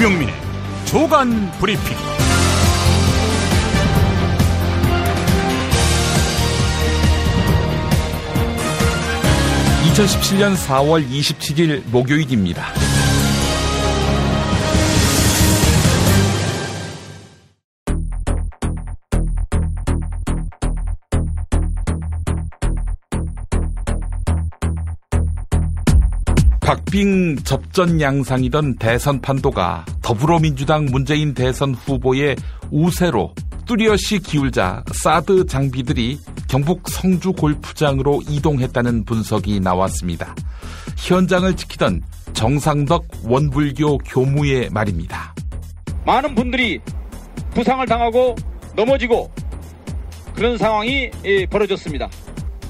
김용민의 조간 브리핑. 2017년 4월 27일 목요일입니다. 박빙 접전 양상이던 대선 판도가 더불어민주당 문재인 대선 후보의 우세로 뚜렷이 기울자 사드 장비들이 경북 성주 골프장으로 이동했다는 분석이 나왔습니다. 현장을 지키던 정상덕 원불교 교무의 말입니다. 많은 분들이 부상을 당하고 넘어지고 그런 상황이 벌어졌습니다.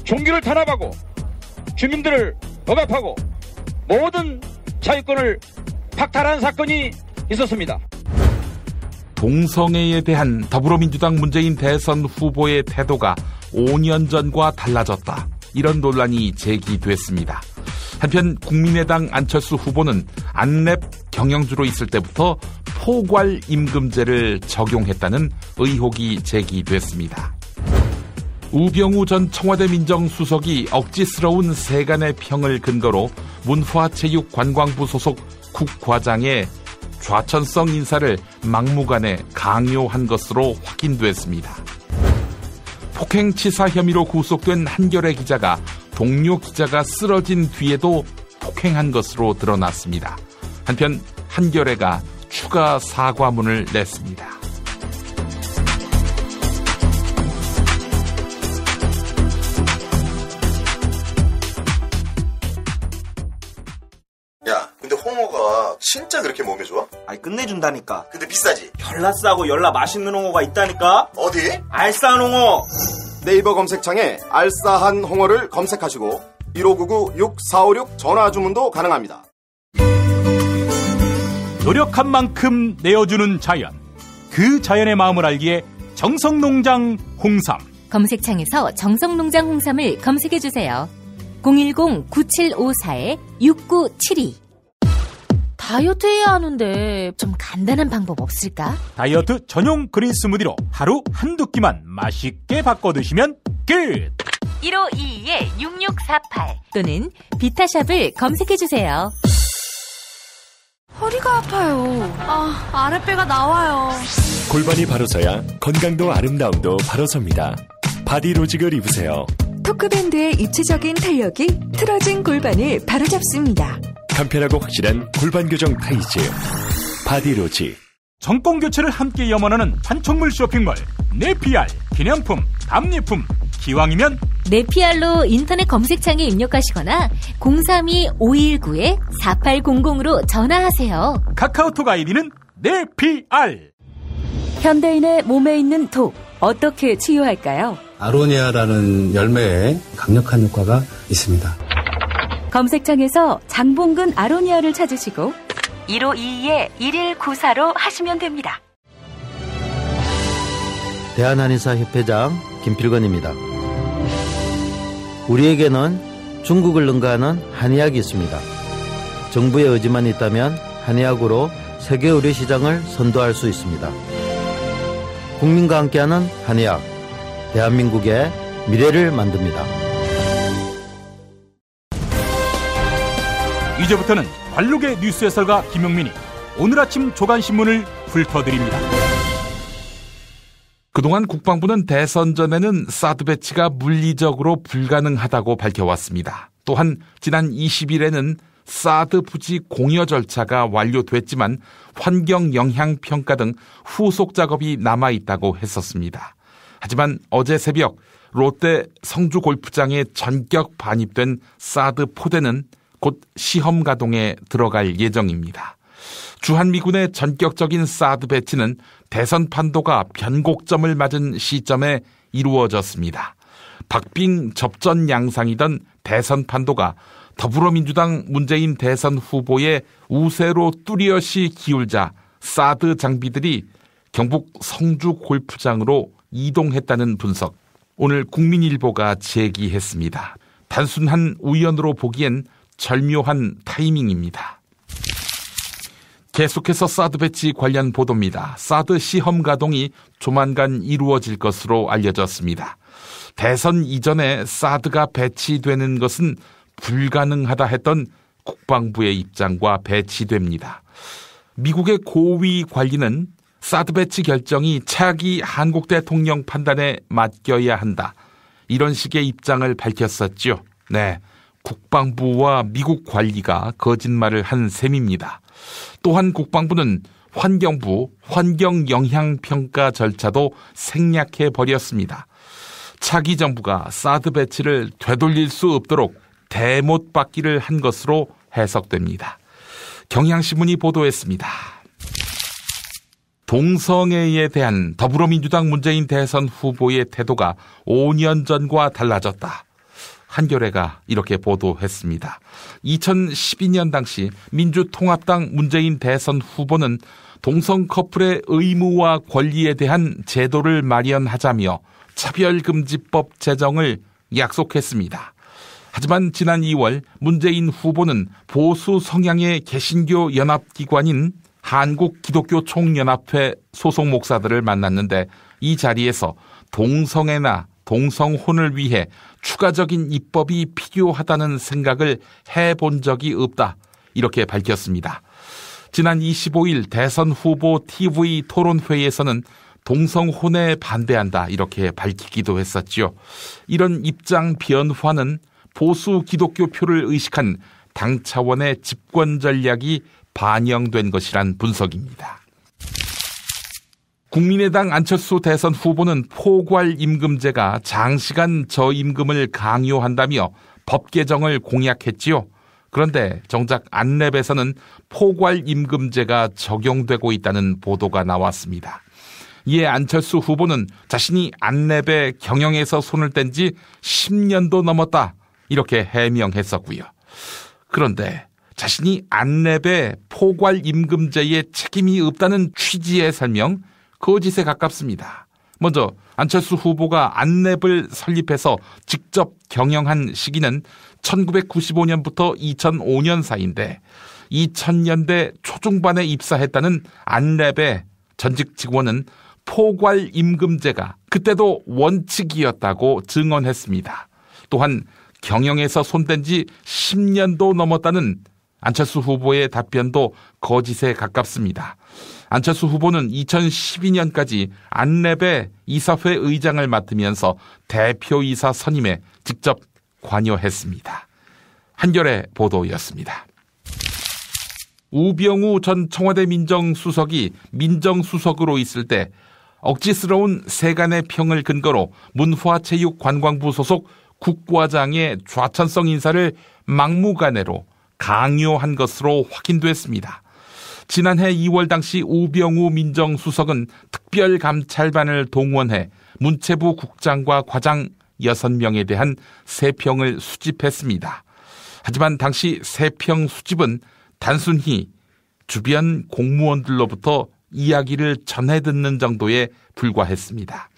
종교를 탄압하고 주민들을 억압하고 모든 자유권을 박탈한 사건이 있었습니다. 동성애에 대한 더불어민주당 문재인 대선 후보의 태도가 5년 전과 달라졌다. 이런 논란이 제기됐습니다. 한편 국민의당 안철수 후보는 안랩 경영주로 있을 때부터 포괄 임금제를 적용했다는 의혹이 제기됐습니다. 우병우 전 청와대 민정수석이 억지스러운 세간의 평을 근거로 문화체육관광부 소속 국과장의 좌천성 인사를 막무가내 강요한 것으로 확인됐습니다. 폭행치사 혐의로 구속된 한겨레 기자가 동료 기자가 쓰러진 뒤에도 폭행한 것으로 드러났습니다. 한편 한겨레가 추가 사과문을 냈습니다. 야, 근데 홍어가 진짜 그렇게 몸에 좋아? 아니 끝내준다니까. 근데 비싸지? 열나 싸고 열나 맛있는 홍어가 있다니까. 어디? 알싸한 홍어. 네이버 검색창에 알싸한 홍어를 검색하시고 1599-6456 전화 주문도 가능합니다. 노력한 만큼 내어주는 자연, 그 자연의 마음을 알기에 정성농장 홍삼. 검색창에서 정성농장 홍삼을 검색해주세요. 010-9754-6972. 다이어트 해야 하는데 좀 간단한 방법 없을까? 다이어트 전용 그린 스무디로 하루 한두 끼만 맛있게 바꿔 드시면 끝! 1522-6648 또는 비타샵을 검색해주세요. 허리가 아파요. 아랫배가 나와요. 골반이 바로 서야 건강도 아름다움도 바로 섭니다. 바디로직을 입으세요. 토크밴드의 입체적인 탄력이 틀어진 골반을 바로잡습니다. 간편하고 확실한 골반 교정 타이즈 바디로직. 정권 교체를 함께 염원하는 판촉물 쇼핑몰 네피알. 기념품, 답례품, 기왕이면 네피알로 인터넷 검색창에 입력하시거나 032-519-4800으로 전화하세요. 카카오톡 아이디는 네피알. 현대인의 몸에 있는 독, 어떻게 치유할까요? 아로니아라는 열매에 강력한 효과가 있습니다. 검색창에서 장봉근 아로니아를 찾으시고 1522-1194로 하시면 됩니다. 대한한의사협회장 김필건입니다. 우리에게는 중국을 능가하는 한의학이 있습니다. 정부의 의지만 있다면 한의학으로 세계 의료 시장을 선도할 수 있습니다. 국민과 함께하는 한의학, 대한민국의 미래를 만듭니다. 이제부터는 관록의 뉴스 해설가 김용민이 오늘 아침 조간신문을 훑어드립니다. 그동안 국방부는 대선 전에는 사드 배치가 물리적으로 불가능하다고 밝혀왔습니다. 또한 지난 20일에는 사드 부지 공여 절차가 완료됐지만 환경 영향 평가 등 후속 작업이 남아있다고 했었습니다. 하지만 어제 새벽 롯데 성주 골프장에 전격 반입된 사드 포대는 곧 시험 가동에 들어갈 예정입니다. 주한미군의 전격적인 사드 배치는 대선 판도가 변곡점을 맞은 시점에 이루어졌습니다. 박빙 접전 양상이던 대선 판도가 더불어민주당 문재인 대선 후보의 우세로 뚜렷이 기울자 사드 장비들이 경북 성주 골프장으로 이동했다는 분석, 오늘 국민일보가 제기했습니다. 단순한 우연으로 보기엔 절묘한 타이밍입니다. 계속해서 사드 배치 관련 보도입니다. 사드 시험 가동이 조만간 이루어질 것으로 알려졌습니다. 대선 이전에 사드가 배치되는 것은 불가능하다 했던 국방부의 입장과 배치됩니다. 미국의 고위 관리는 사드 배치 결정이 차기 한국 대통령 판단에 맡겨야 한다. 이런 식의 입장을 밝혔었죠. 네, 국방부와 미국 관리가 거짓말을 한 셈입니다. 또한 국방부는 환경부 환경영향평가 절차도 생략해버렸습니다. 차기 정부가 사드 배치를 되돌릴 수 없도록 대못받기를 한 것으로 해석됩니다. 경향신문이 보도했습니다. 동성애에 대한 더불어민주당 문재인 대선 후보의 태도가 5년 전과 달라졌다. 한겨레가 이렇게 보도했습니다. 2012년 당시 민주통합당 문재인 대선 후보는 동성 커플의 의무와 권리에 대한 제도를 마련하자며 차별금지법 제정을 약속했습니다. 하지만 지난 2월 문재인 후보는 보수 성향의 개신교 연합기관인 한국기독교총연합회 소속 목사들을 만났는데 이 자리에서 동성애나 동성혼을 위해 추가적인 입법이 필요하다는 생각을 해본 적이 없다. 이렇게 밝혔습니다. 지난 25일 대선 후보 TV 토론회에서는 동성혼에 반대한다. 이렇게 밝히기도 했었죠. 이런 입장 변화는 보수 기독교표를 의식한 당 차원의 집권 전략이 반영된 것이란 분석입니다. 국민의당 안철수 대선 후보는 포괄임금제가 장시간 저임금을 강요한다며 법 개정을 공약했지요. 그런데 정작 안랩에서는 포괄임금제가 적용되고 있다는 보도가 나왔습니다. 이에 안철수 후보는 자신이 안랩의 경영에서 손을 뗀 지 10년도 넘었다. 이렇게 해명했었고요. 그런데 자신이 안랩의 포괄임금제에 책임이 없다는 취지의 설명, 거짓에 가깝습니다. 먼저 안철수 후보가 안랩을 설립해서 직접 경영한 시기는 1995년부터 2005년 사이인데 2000년대 초중반에 입사했다는 안랩의 전직 직원은 포괄임금제가 그때도 원칙이었다고 증언했습니다. 또한 경영에서 손댄 지 10년도 넘었다는 안철수 후보의 답변도 거짓에 가깝습니다. 안철수 후보는 2012년까지 안랩의 이사회 의장을 맡으면서 대표이사 선임에 직접 관여했습니다. 한겨레 보도였습니다. 우병우 전 청와대 민정수석이 민정수석으로 있을 때 억지스러운 세간의 평을 근거로 문화체육관광부 소속 국과장의 좌천성 인사를 막무가내로 강요한 것으로 확인됐습니다. 지난해 2월 당시 우병우 민정수석은 특별감찰반을 동원해 문체부 국장과 과장 6명에 대한 세평을 수집했습니다. 하지만 당시 세평 수집은 단순히 주변 공무원들로부터 이야기를 전해 듣는 정도에 불과했습니다.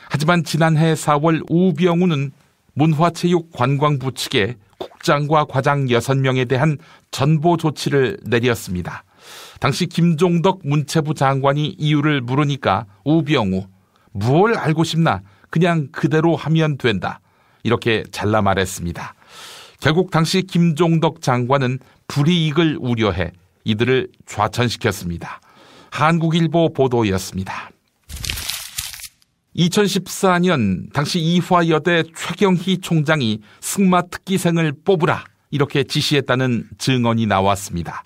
하지만 지난해 4월 우병우는 문화체육관광부 측에 국장과 과장 6명에 대한 전보 조치를 내렸습니다. 당시 김종덕 문체부 장관이 이유를 물으니까 우병우, 뭘 알고 싶나? 그냥 그대로 하면 된다. 이렇게 잘라 말했습니다. 결국 당시 김종덕 장관은 불이익을 우려해 이들을 좌천시켰습니다. 한국일보 보도였습니다. 2014년 당시 이화여대 최경희 총장이 승마 특기생을 뽑으라 이렇게 지시했다는 증언이 나왔습니다.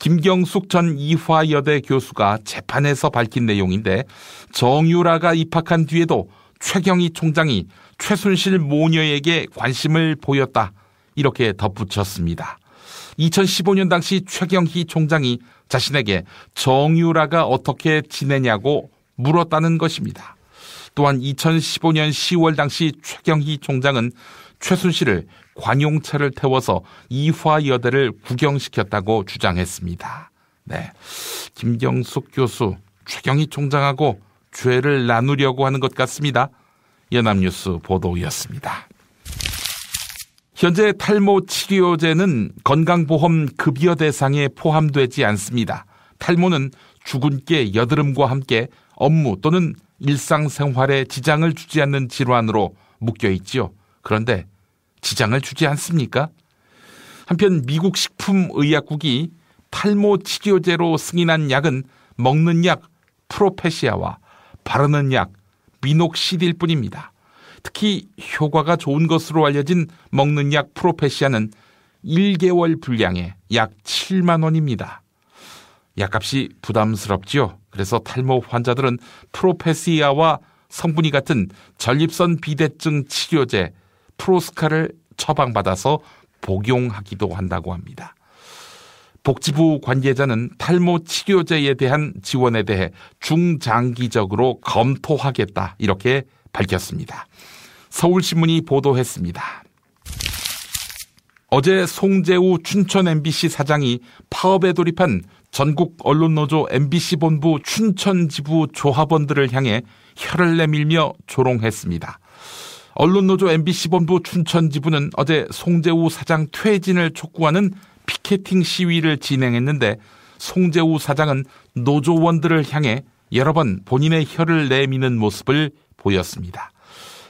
김경숙 전 이화여대 교수가 재판에서 밝힌 내용인데 정유라가 입학한 뒤에도 최경희 총장이 최순실 모녀에게 관심을 보였다 이렇게 덧붙였습니다. 2015년 당시 최경희 총장이 자신에게 정유라가 어떻게 지내냐고 물었다는 것입니다. 또한 2015년 10월 당시 최경희 총장은 최순실을 관용차를 태워서 이화여대를 구경시켰다고 주장했습니다. 네, 김경숙 교수, 최경희 총장하고 죄를 나누려고 하는 것 같습니다. 연합뉴스 보도였습니다. 현재 탈모 치료제는 건강보험 급여 대상에 포함되지 않습니다. 탈모는 주근깨, 여드름과 함께 업무 또는 일상생활에 지장을 주지 않는 질환으로 묶여 있지요. 그런데 지장을 주지 않습니까? 한편 미국 식품의약국이 탈모 치료제로 승인한 약은 먹는 약 프로페시아와 바르는 약 미녹시딜 뿐입니다. 특히 효과가 좋은 것으로 알려진 먹는 약 프로페시아는 1개월 분량에 약 7만 원입니다. 약값이 부담스럽지요. 그래서 탈모 환자들은 프로페시아와 성분이 같은 전립선 비대증 치료제 프로스카를 처방받아서 복용하기도 한다고 합니다. 복지부 관계자는 탈모 치료제에 대한 지원에 대해 중장기적으로 검토하겠다 이렇게 밝혔습니다. 서울신문이 보도했습니다. 어제 송재우 춘천 MBC 사장이 파업에 돌입한 전국 언론노조 MBC 본부 춘천지부 조합원들을 향해 혀를 내밀며 조롱했습니다. 언론노조 MBC 본부 춘천지부는 어제 송재우 사장 퇴진을 촉구하는 피케팅 시위를 진행했는데 송재우 사장은 노조원들을 향해 여러 번 본인의 혀를 내미는 모습을 보였습니다.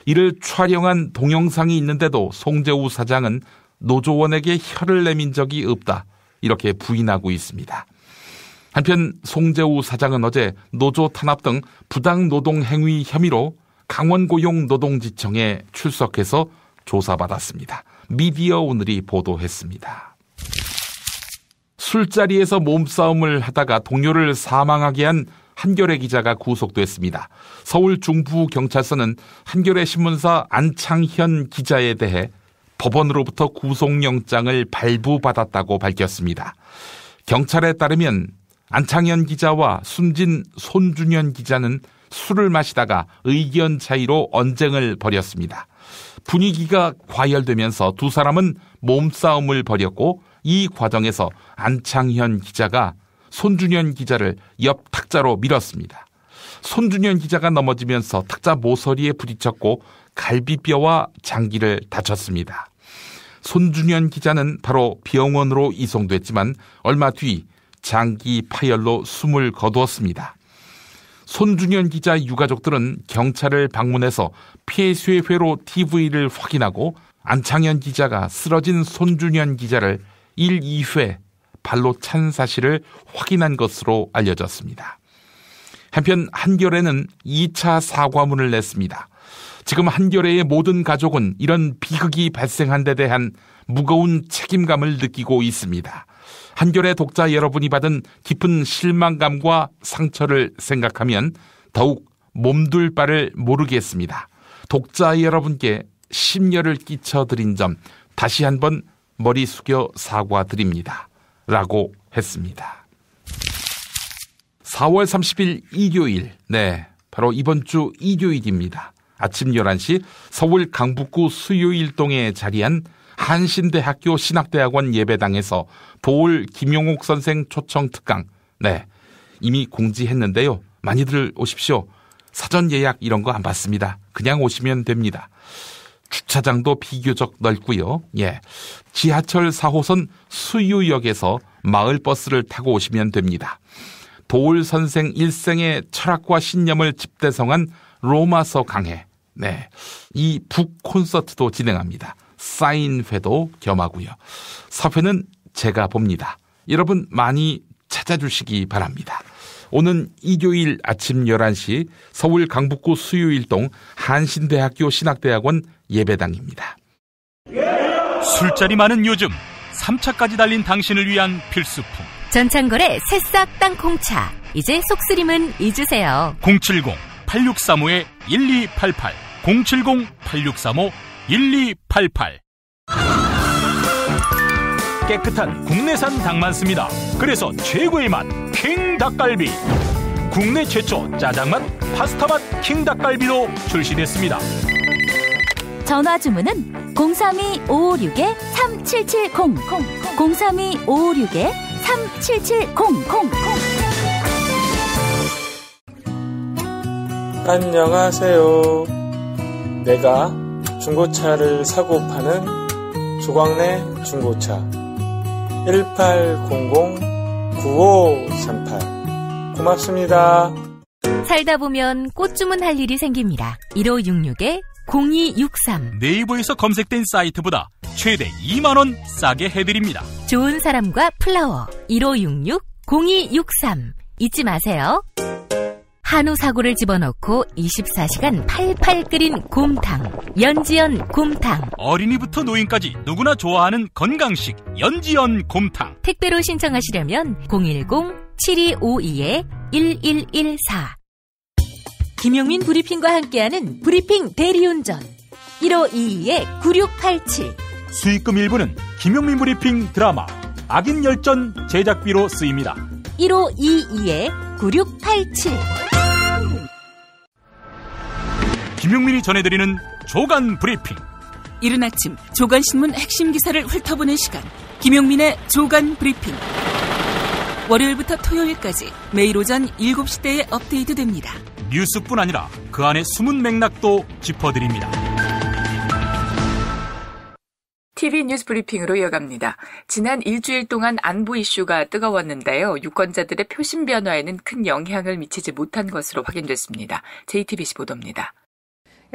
이를 촬영한 동영상이 있는데도 송재우 사장은 노조원에게 혀를 내민 적이 없다 이렇게 부인하고 있습니다. 한편 송재우 사장은 어제 노조 탄압 등 부당 노동 행위 혐의로 강원고용노동지청에 출석해서 조사받았습니다. 미디어 오늘이 보도했습니다. 술자리에서 몸싸움을 하다가 동료를 사망하게 한 한겨레 기자가 구속됐습니다. 서울 중부경찰서는 한겨레 신문사 안창현 기자에 대해 법원으로부터 구속영장을 발부받았다고 밝혔습니다. 경찰에 따르면 안창현 기자와 숨진 손준현 기자는 술을 마시다가 의견 차이로 언쟁을 벌였습니다. 분위기가 과열되면서 두 사람은 몸싸움을 벌였고 이 과정에서 안창현 기자가 손준현 기자를 옆 탁자로 밀었습니다. 손준현 기자가 넘어지면서 탁자 모서리에 부딪혔고 갈비뼈와 장기를 다쳤습니다. 손준현 기자는 바로 병원으로 이송됐지만 얼마 뒤 장기 파열로 숨을 거두었습니다. 손준현 기자 유가족들은 경찰을 방문해서 폐쇄회로 TV를 확인하고 안창현 기자가 쓰러진 손준현 기자를 1, 2회 발로 찬 사실을 확인한 것으로 알려졌습니다. 한편 한겨레는 2차 사과문을 냈습니다. 지금 한겨레의 모든 가족은 이런 비극이 발생한 데 대한 무거운 책임감을 느끼고 있습니다. 한겨레 독자 여러분이 받은 깊은 실망감과 상처를 생각하면 더욱 몸둘 바를 모르겠습니다. 독자 여러분께 심려를 끼쳐드린 점 다시 한번 머리 숙여 사과드립니다. 라고 했습니다. 4월 30일 일요일, 바로 이번 주 일요일입니다. 아침 11시 서울 강북구 수유일동에 자리한 한신대학교 신학대학원 예배당에서 도올 김용옥 선생 초청 특강, 이미 공지했는데요. 많이들 오십시오. 사전 예약 이런 거 안 받습니다. 그냥 오시면 됩니다. 주차장도 비교적 넓고요. 지하철 4호선 수유역에서 마을버스를 타고 오시면 됩니다. 도올 선생 일생의 철학과 신념을 집대성한 로마서 강해, 이 북 콘서트도 진행합니다. 사인회도 겸하고요. 사회는 제가 봅니다. 여러분 많이 찾아주시기 바랍니다. 오는 일요일 아침 11시 서울 강북구 수유일동 한신대학교 신학대학원 예배당입니다. 술자리 많은 요즘 3차까지 달린 당신을 위한 필수품 전창걸의 새싹 땅콩차. 이제 속쓰림은 잊으세요. 070-8635-1288 070-8635-1288 깨끗한 국내산 닭만 씁니다. 그래서 최고의 맛 킹 닭갈비. 국내 최초 짜장맛, 파스타맛 킹 닭갈비로 출시됐습니다. 전화 주문은 032-556-3770 032-556-3770. 안녕하세요. 내가 중고차를 사고 파는 조광래 중고차 1800 9538. 고맙습니다. 살다 보면 꽃 주문할 일이 생깁니다. 1566-0263. 네이버에서 검색된 사이트보다 최대 2만 원 싸게 해드립니다. 좋은 사람과 플라워 1566-0263. 잊지 마세요. 한우 사고를 집어넣고 24시간 팔팔 끓인 곰탕, 연지연 곰탕. 어린이부터 노인까지 누구나 좋아하는 건강식 연지연 곰탕. 택배로 신청하시려면 010-7252-1114. 김용민 브리핑과 함께하는 브리핑 대리운전 1522-9687. 수익금 일부는 김용민 브리핑 드라마 악인 열전 제작비로 쓰입니다. 1522-9687. 김용민이 전해드리는 조간 브리핑. 이른 아침 조간신문 핵심 기사를 훑어보는 시간, 김용민의 조간 브리핑. 월요일부터 토요일까지 매일 오전 7시대에 업데이트됩니다. 뉴스뿐 아니라 그 안에 숨은 맥락도 짚어드립니다. TV 뉴스 브리핑으로 이어갑니다. 지난 일주일 동안 안보 이슈가 뜨거웠는데요. 유권자들의 표심 변화에는 큰 영향을 미치지 못한 것으로 확인됐습니다. JTBC 보도입니다.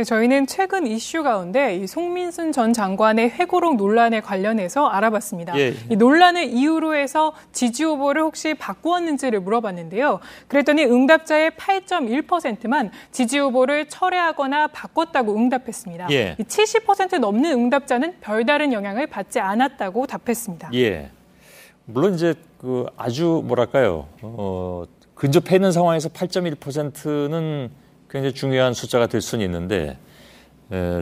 저희는 최근 이슈 가운데 이 송민순 전 장관의 회고록 논란에 관련해서 알아봤습니다. 예. 이 논란을 이유로 해서 지지 후보를 혹시 바꾸었는지를 물어봤는데요. 그랬더니 응답자의 8.1%만 지지 후보를 철회하거나 바꿨다고 응답했습니다. 예. 70% 넘는 응답자는 별다른 영향을 받지 않았다고 답했습니다. 예. 물론 이제 아주 뭐랄까요, 근접해 있는 상황에서 8.1%는 굉장히 중요한 숫자가 될 수는 있는데,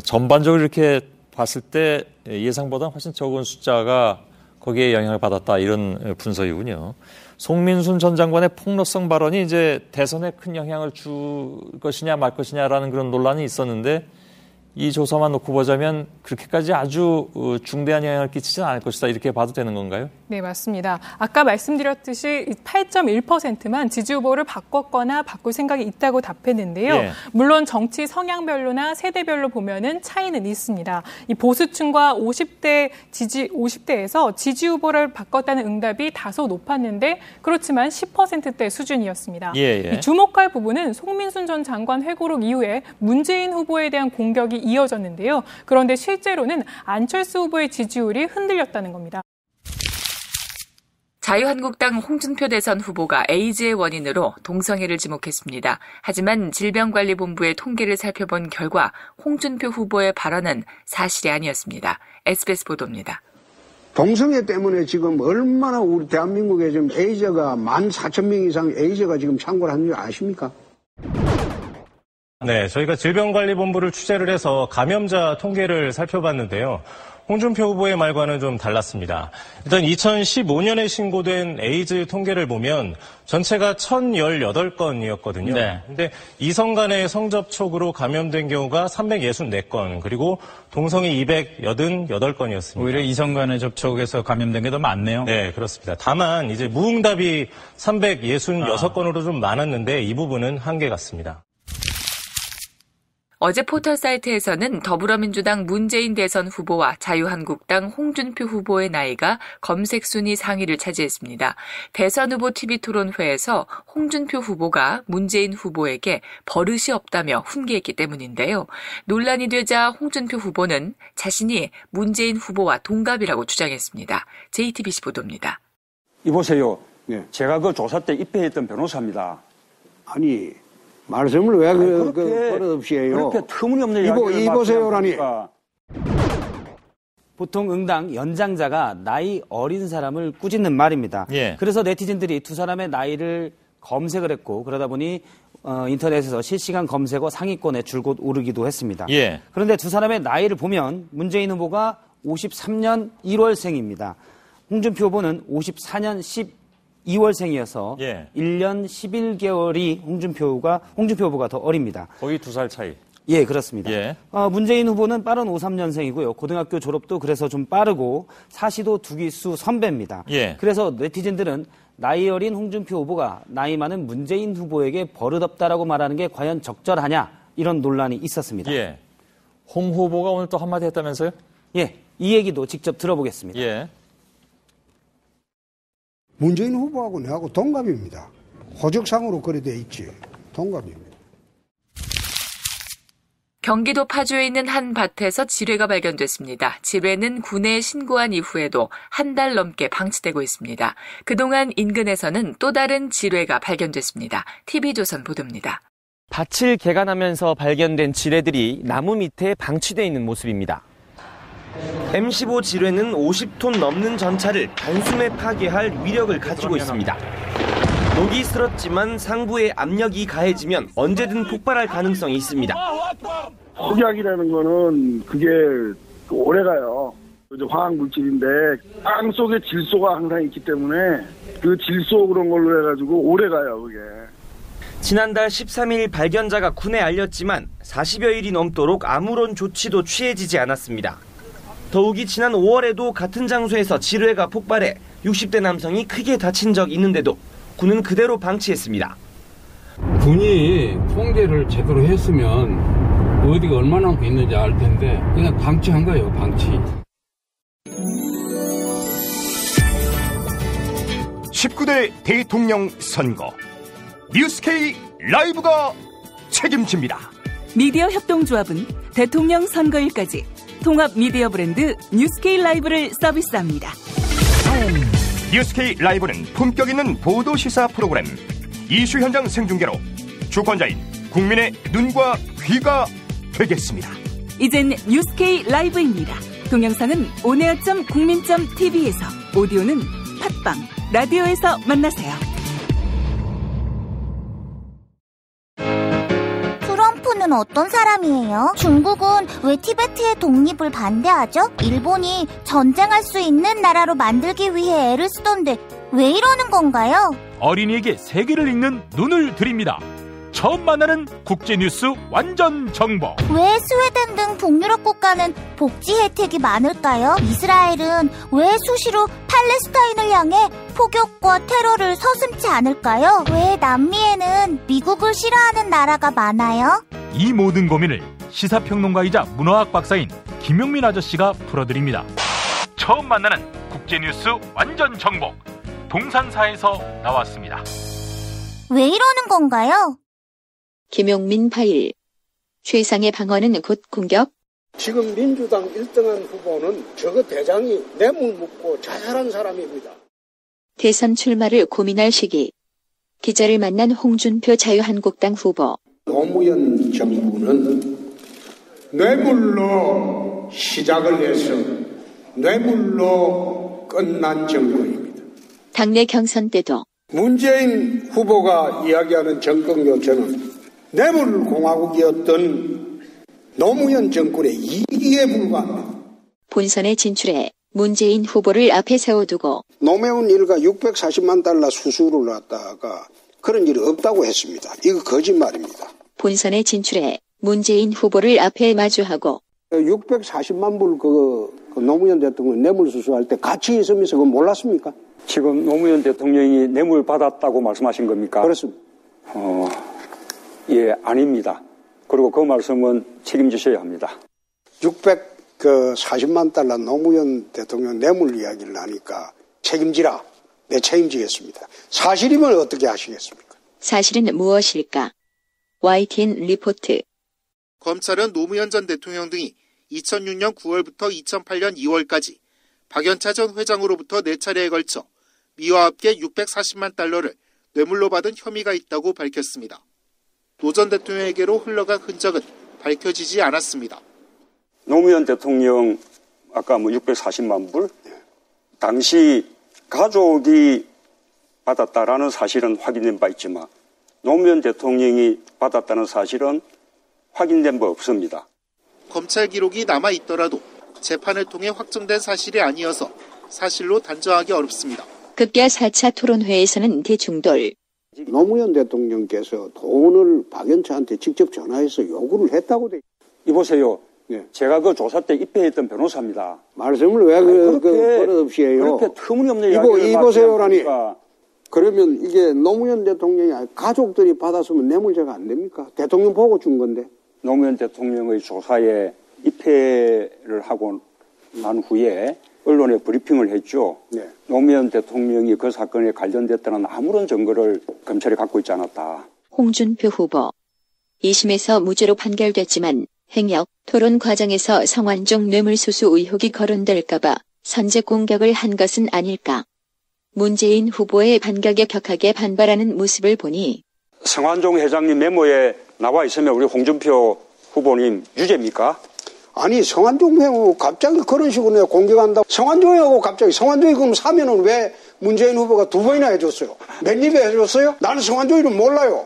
전반적으로 이렇게 봤을 때 예상보다 훨씬 적은 숫자가 거기에 영향을 받았다, 이런 분석이군요. 송민순 전 장관의 폭로성 발언이 이제 대선에 큰 영향을 줄 것이냐 말 것이냐라는 그런 논란이 있었는데, 이 조사만 놓고 보자면 그렇게까지 아주 중대한 영향을 끼치지는 않을 것이다, 이렇게 봐도 되는 건가요? 네, 맞습니다. 아까 말씀드렸듯이 8.1%만 지지 후보를 바꿨거나 바꿀 생각이 있다고 답했는데요. 예. 물론 정치 성향별로나 세대별로 보면은 차이는 있습니다. 이 보수층과 50대에서 지지 후보를 바꿨다는 응답이 다소 높았는데, 그렇지만 10%대 수준이었습니다. 예. 이 주목할 부분은 송민순 전 장관 회고록 이후에 문재인 후보에 대한 공격이 이어졌는데요. 그런데 실제로는 안철수 후보의 지지율이 흔들렸다는 겁니다. 자유한국당 홍준표 대선 후보가 에이즈의 원인으로 동성애를 지목했습니다. 하지만 질병관리본부의 통계를 살펴본 결과 홍준표 후보의 발언은 사실이 아니었습니다. SBS 보도입니다. 동성애 때문에 지금 얼마나 우리 대한민국에 지금 에이즈가 14,000명 이상 에이즈가 지금 창궐 하는 줄 아십니까? 네, 저희가 질병관리본부를 취재를 해서 감염자 통계를 살펴봤는데요. 홍준표 후보의 말과는 좀 달랐습니다. 일단 2015년에 신고된 에이즈 통계를 보면 전체가 1,018건이었거든요. 네. 근데 이성 간의 성접촉으로 감염된 경우가 364건, 그리고 동성애 288건이었습니다. 오히려 이성 간의 접촉에서 감염된 게 더 많네요. 네, 그렇습니다. 다만 이제 무응답이 366건으로 좀 많았는데 이 부분은 한계 같습니다. 어제 포털 사이트에서는 더불어민주당 문재인 대선 후보와 자유한국당 홍준표 후보의 나이가 검색 순위 상위를 차지했습니다. 대선 후보 TV 토론회에서 홍준표 후보가 문재인 후보에게 버릇이 없다며 훈계했기 때문인데요. 논란이 되자 홍준표 후보는 자신이 문재인 후보와 동갑이라고 주장했습니다. JTBC 보도입니다. 이보세요. 제가 그 조사 때 입회했던 변호사입니다. 아니, 말씀을 왜 버릇없이 해요? 그렇게 터무니없는 이야기를 이보세요라니. 보통 응당 연장자가 나이 어린 사람을 꾸짖는 말입니다. 예. 그래서 네티즌들이 두 사람의 나이를 검색을 했고, 그러다 보니 인터넷에서 실시간 검색어 상위권에 줄곧 오르기도 했습니다. 예. 그런데 두 사람의 나이를 보면 문재인 후보가 53년 1월생입니다. 홍준표 후보는 54년 12월생이어서 예. 1년 11개월이 홍준표 후보가 더 어립니다. 거의 2살 차이. 예, 그렇습니다. 예. 문재인 후보는 빠른 53년생이고요. 고등학교 졸업도 그래서 좀 빠르고 사시도 두 기수 선배입니다. 예. 그래서 네티즌들은 나이 어린 홍준표 후보가 나이 많은 문재인 후보에게 버릇없다라고 말하는 게 과연 적절하냐, 이런 논란이 있었습니다. 예. 홍 후보가 오늘 또 한마디 했다면서요? 예, 이 얘기도 직접 들어보겠습니다. 예. 문재인 후보하고 내하고 동갑입니다. 호적상으로 그래 돼 있지. 동갑입니다. 경기도 파주에 있는 한 밭에서 지뢰가 발견됐습니다. 지뢰는 군에 신고한 이후에도 한 달 넘게 방치되고 있습니다. 그동안 인근에서는 또 다른 지뢰가 발견됐습니다. TV조선 보도입니다. 밭을 개간하면서 발견된 지뢰들이 나무 밑에 방치되어 있는 모습입니다. M15 지뢰는 50톤 넘는 전차를 단숨에 파괴할 위력을 가지고 있습니다. 녹이 슬었지만 상부의 압력이 가해지면 언제든 폭발할 가능성이 있습니다. 폭약이라는 거는 그게 오래가요. 화학물질인데 땅 속에 질소가 항상 있기 때문에 그 질소 그런 걸로 해가지고 오래가요, 그게. 지난달 13일 발견자가 군에 알렸지만 40여 일이 넘도록 아무런 조치도 취해지지 않았습니다. 더욱이 지난 5월에도 같은 장소에서 지뢰가 폭발해 60대 남성이 크게 다친 적이 있는데도 군은 그대로 방치했습니다. 군이 통제를 제대로 했으면 어디가 얼마나 있는지 알 텐데 그냥 방치한 거예요, 방치. 19대 대통령 선거 뉴스K 라이브가 책임집니다. 미디어 협동조합은 대통령 선거일까지 통합 미디어 브랜드 뉴스K 라이브를 서비스합니다. 뉴스K 라이브는 품격 있는 보도 시사 프로그램, 이슈 현장 생중계로 주권자인 국민의 눈과 귀가 되겠습니다. 이젠 뉴스K 라이브입니다. 동영상은 온에어.국민.tv에서, 오디오는 팟빵, 라디오에서 만나세요. 트럼프는 어떤 사람이에요? 중국은 왜 티베트의 독립을 반대하죠? 일본이 전쟁할 수 있는 나라로 만들기 위해 애를 쓰던데 왜 이러는 건가요? 어린이에게 세계를 읽는 눈을 드립니다. 처음 만나는 국제뉴스 완전 정보. 왜 스웨덴 등 북유럽 국가는 복지 혜택이 많을까요? 이스라엘은 왜 수시로 팔레스타인을 향해 폭격과 테러를 서슴지 않을까요? 왜 남미에는 미국을 싫어하는 나라가 많아요? 이 모든 고민을 시사평론가이자 문화학 박사인 김용민 아저씨가 풀어드립니다. 처음 만나는 국제뉴스 완전 정보, 동산사에서 나왔습니다. 왜 이러는 건가요? 김용민 파일. 최상의 방어는 곧 공격. 지금 민주당 1등한 후보는 저거 대장이 뇌물 묻고 자살한 사람입니다. 대선 출마를 고민할 시기. 기자를 만난 홍준표 자유한국당 후보. 노무현 정부는 뇌물로 시작을 해서 뇌물로 끝난 정권입니다. 당내 경선 때도 문재인 후보가 이야기하는 정권 교체는 뇌물공화국이었던 노무현 정권의 이기에 불과합니다. 본선에 진출해 문재인 후보를 앞에 세워두고 노무현 일가 640만 달러 수수를 갖다가 그런 일이 없다고 했습니다. 이거 거짓말입니다. 본선에 진출해 문재인 후보를 앞에 마주하고 640만 불 그 노무현 대통령 뇌물 수수할 때 같이 있으면서 그거 몰랐습니까? 지금 노무현 대통령이 뇌물 받았다고 말씀하신 겁니까? 그렇습니다. 예, 아닙니다. 그리고 그 말씀은 책임지셔야 합니다. 640만 달러 노무현 대통령 뇌물 이야기를 하니까 책임지라. 네, 책임지겠습니다. 사실이면 어떻게 하시겠습니까? 사실은 무엇일까? YTN 리포트. 검찰은 노무현 전 대통령 등이 2006년 9월부터 2008년 2월까지 박연차 전 회장으로부터 4차례에 걸쳐 미와 함께 640만 달러를 뇌물로 받은 혐의가 있다고 밝혔습니다. 노 전 대통령에게로 흘러간 흔적은 밝혀지지 않았습니다. 노무현 대통령 아까 640만 불? 당시 가족이 받았다라는 사실은 확인된 바 있지만 노무현 대통령이 받았다는 사실은 확인된 바 없습니다. 검찰 기록이 남아있더라도 재판을 통해 확정된 사실이 아니어서 사실로 단정하기 어렵습니다. 급기야 4차 토론회에서는 대중돌. 노무현 대통령께서 돈을 박연차한테 직접 전화해서 요구를 했다고 돼. 이보세요. 네. 제가 그 조사 때 입회했던 변호사입니다. 말씀을 왜 버릇없이 해요? 그렇게 터무니없는 이야기를 이보세요라니. 그러면 이게 노무현 대통령이 가족들이 받았으면 뇌물죄가 안 됩니까? 대통령 보고 준 건데. 노무현 대통령의 조사에 입회를 하고 난 후에 언론에 브리핑을 했죠. 네. 노무현 대통령이 그 사건에 관련됐다는 아무런 증거를 검찰이 갖고 있지 않았다. 홍준표 후보 2심에서 무죄로 판결됐지만 행역 토론 과정에서 성완종 뇌물수수 의혹이 거론될까봐 선제 공격을 한 것은 아닐까. 문재인 후보의 반격에 격하게 반발하는 모습을 보니 성완종 회장님 메모에 나와 있으면 우리 홍준표 후보님 유죄입니까? 아니 성완종 회장하고 갑자기 그런 식으로 공격한다고 성완종하고 갑자기 성완종이 그럼 사면은 왜 문재인 후보가 2번이나 해줬어요? 몇 입에 해줬어요? 나는 성완종 이름 몰라요.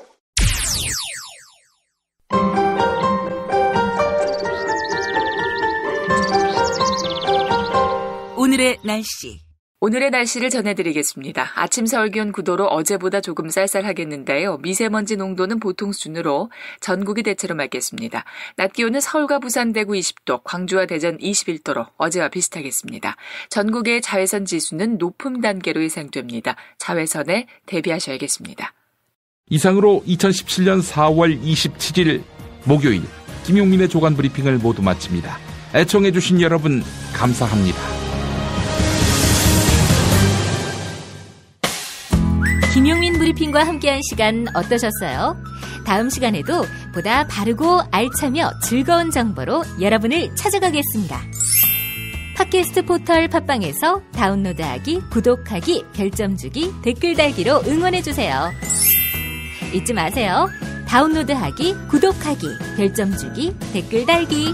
오늘의 날씨. 오늘의 날씨를 전해드리겠습니다. 아침 서울 기온 9도로 어제보다 조금 쌀쌀하겠는데요. 미세먼지 농도는 보통 수준으로 전국이 대체로 맑겠습니다. 낮 기온은 서울과 부산, 대구 20도, 광주와 대전 21도로 어제와 비슷하겠습니다. 전국의 자외선 지수는 높음 단계로 예상됩니다. 자외선에 대비하셔야겠습니다. 이상으로 2017년 4월 27일 목요일 김용민의 조간 브리핑을 모두 마칩니다. 애청해주신 여러분 감사합니다. 김용민 브리핑과 함께한 시간 어떠셨어요? 다음 시간에도 보다 바르고 알차며 즐거운 정보로 여러분을 찾아가겠습니다. 팟캐스트 포털 팟빵에서 다운로드하기, 구독하기, 별점 주기, 댓글 달기로 응원해주세요. 잊지 마세요. 다운로드하기, 구독하기, 별점 주기, 댓글 달기.